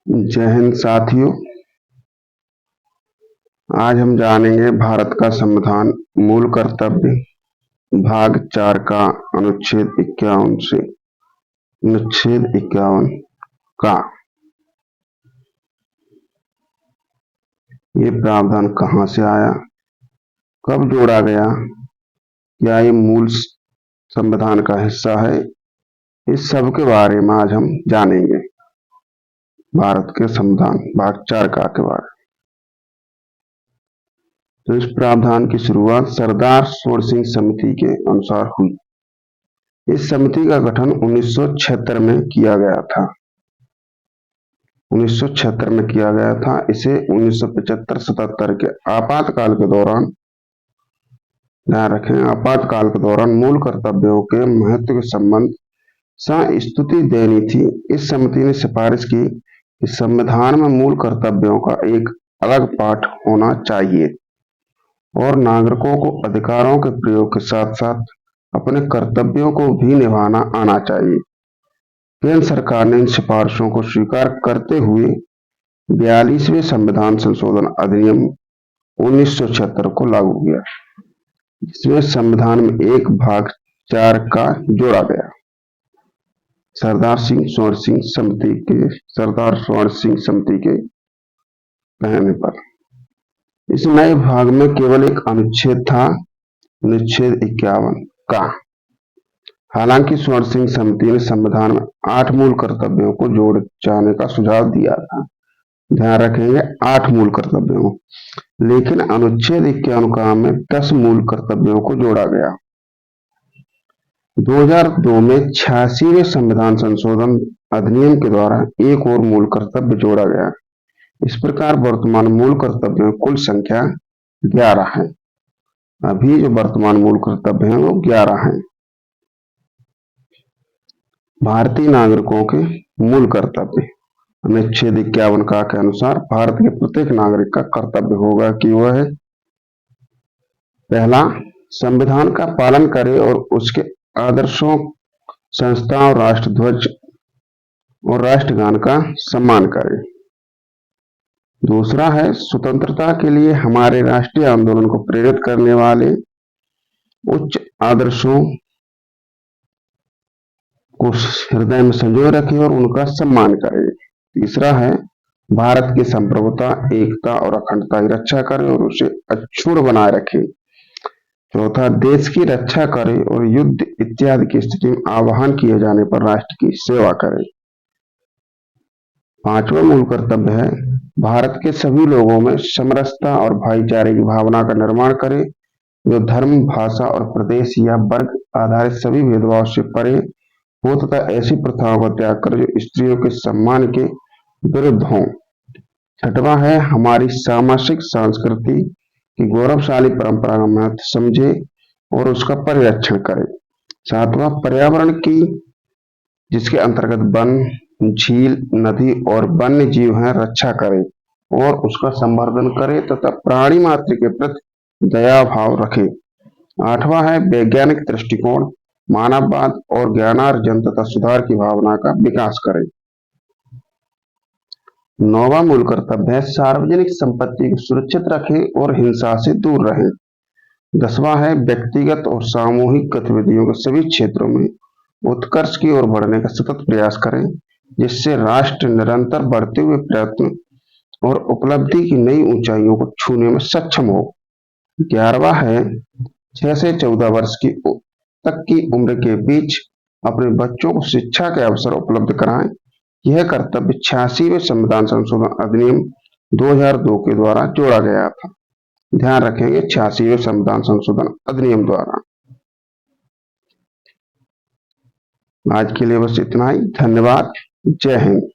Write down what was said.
जय हिंद साथियों। आज हम जानेंगे भारत का संविधान मूल कर्तव्य भाग 4 का अनुच्छेद 51 से अनुच्छेद 51 का ये प्रावधान कहां से आया, कब जोड़ा गया, क्या ये मूल संविधान का हिस्सा है, इस सब के बारे में आज हम जानेंगे। भारत के संविधान भाग 4 का के बारे में। तो इस प्रावधान की शुरुआत सरदार स्वर्ण सिंह समिति के अनुसार हुई। इस समिति का गठन 1976 में किया गया था। 1976 में किया गया था। इसे 1975-77 के आपातकाल के दौरान, ध्यान रखें, आपातकाल के दौरान मूल कर्तव्यों के महत्व के संबंध से स्तुति देनी थी। इस समिति ने सिफारिश की कि संविधान में मूल कर्तव्यों का एक अलग पाठ होना चाहिए और नागरिकों को अधिकारों के प्रयोग के साथ साथ अपने कर्तव्यों को भी निभाना आना चाहिए। केंद्र सरकार ने इन सिफारिशों को स्वीकार करते हुए 42वें संविधान संशोधन अधिनियम 1976 को लागू किया, जिसमें संविधान में एक भाग 4 का जोड़ा गया। सरदार स्वर्ण सिंह समिति के कहने पर इस नए भाग में केवल एक अनुच्छेद था, अनुच्छेद 51 का। हालांकि स्वर्ण सिंह समिति ने संविधान में 8 मूल कर्तव्यों को जोड़े जाने का सुझाव दिया था। ध्यान रखेंगे 8 मूल कर्तव्यों, लेकिन अनुच्छेद 51 का में 10 मूल कर्तव्यों को जोड़ा गया। 2002 में 86वें संविधान संशोधन अधिनियम के द्वारा एक और मूल कर्तव्य जोड़ा गया। इस प्रकार वर्तमान मूल कर्तव्यों की कुल संख्या 11 है। अभी जो वर्तमान मूल कर्तव्य हैं वो 11 हैं। भारतीय नागरिकों के मूल कर्तव्य अनुच्छेद 51 का के अनुसार भारत के प्रत्येक नागरिक का कर्तव्य होगा कि वह पहला, संविधान का पालन करे और उसके आदर्शों, संस्थाओं, राष्ट्रध्वज और राष्ट्रगान का सम्मान करे। दूसरा है, स्वतंत्रता के लिए हमारे राष्ट्रीय आंदोलन को प्रेरित करने वाले उच्च आदर्शों को हृदय में संजोए रखे और उनका सम्मान करे। तीसरा है, भारत की संप्रभुता, एकता और अखंडता की रक्षा करे और उसे अक्षुण्ण बनाए रखे। चौथा, देश की रक्षा करे और युद्ध इत्यादि की स्थिति में आह्वान किए जाने पर राष्ट्र की सेवा करे। पांचवा मूल कर्तव्य है, भारत के सभी लोगों में समरसता और भाईचारे की भावना का निर्माण करे, जो धर्म, भाषा और प्रदेश या वर्ग आधारित सभी भेदभाव से परे हो तथा ऐसी प्रथाओं का त्याग करे जो स्त्रियों के सम्मान के विरुद्ध हों। छठवां है, हमारी सामाजिक संस्कृति की गौरवशाली परंपरा का महत्व समझे और उसका परिरक्षण करे। सातवां, पर्यावरण की, जिसके अंतर्गत वन, झील, नदी और वन्य जीव हैं, रक्षा करे और उसका संवर्धन करे तथा प्राणी मात्र के प्रति दया भाव रखे। आठवां है, वैज्ञानिक दृष्टिकोण, मानववाद और ज्ञानार्जन तथा सुधार की भावना का विकास करे। नौवां मूल कर्तव्य है, सार्वजनिक संपत्ति को सुरक्षित रखे और हिंसा से दूर रहे। 10वां है, व्यक्तिगत और सामूहिक गतिविधियों के सभी क्षेत्रों में उत्कर्ष की ओर बढ़ने का सतत प्रयास करें, जिससे राष्ट्र निरंतर बढ़ते हुए प्रयत्न और उपलब्धि की नई ऊंचाइयों को छूने में सक्षम हो। 11वां है, 6 से 14 वर्ष तक की उम्र के बीच अपने बच्चों को शिक्षा के अवसर उपलब्ध कराएं। यह कर्तव्य 86वें संविधान संशोधन अधिनियम 2002 के द्वारा जोड़ा गया था। ध्यान रखेंगे 86वें संविधान संशोधन अधिनियम द्वारा। आज के लिए बस इतना ही। धन्यवाद। जय हिंद।